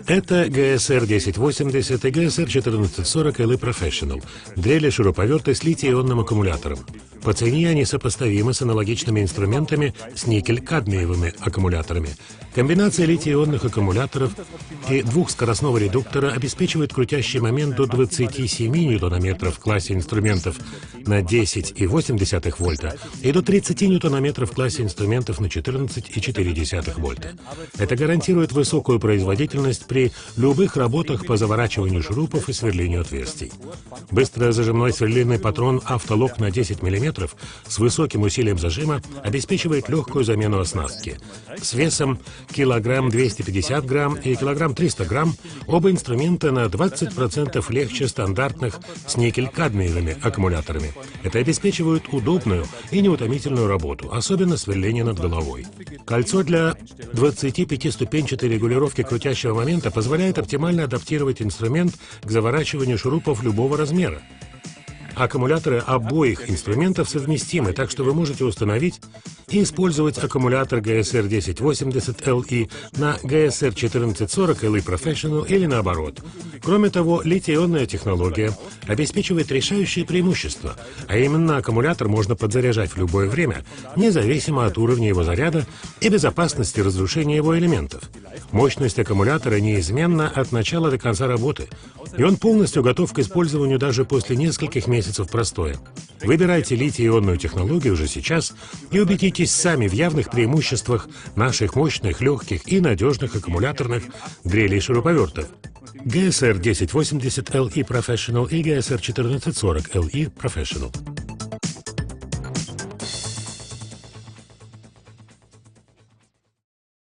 Это GSR 1080 и GSR 1440 LE Professional, дрели-шуруповерты с литий-ионным аккумулятором. По цене они сопоставимы с аналогичными инструментами с никель-кадмиевыми аккумуляторами. Комбинация литий-ионных аккумуляторов и двухскоростного редуктора обеспечивает крутящий момент до 27 ньютонометров в классе инструментов на 10,8 вольта и до 30 ньютонометров в классе инструментов на 14,4 вольта. Это гарантирует высокую производительность при любых работах по заворачиванию шурупов и сверлению отверстий. Быстрозажимной сверлильный патрон «Автолок» на 10 мм с высоким усилием зажима обеспечивает легкую замену оснастки. С весом килограмм 250 грамм и килограмм 300 грамм оба инструмента на 20% легче стандартных с никель-кадмиевыми аккумуляторами. Это обеспечивает удобную и неутомительную работу, особенно сверление над головой. Кольцо для 25-ступенчатой регулировки крутящего момента позволяет оптимально адаптировать инструмент к заворачиванию шурупов любого размера. Аккумуляторы обоих инструментов совместимы, так что вы можете установить и использовать аккумулятор GSR 1080 LE на GSR 1440 LE Professional или наоборот. Кроме того, литий-ионная технология обеспечивает решающее преимущество, а именно аккумулятор можно подзаряжать в любое время, независимо от уровня его заряда и безопасности разрушения его элементов. Мощность аккумулятора неизменна от начала до конца работы, и он полностью готов к использованию даже после нескольких месяцев простоя. Выбирайте литий-ионную технологию уже сейчас и убедитесь сами в явных преимуществах наших мощных, легких и надежных аккумуляторных дрелей-шуруповертов. GSR 1080 LE Professional и GSR 1440 LE Professional.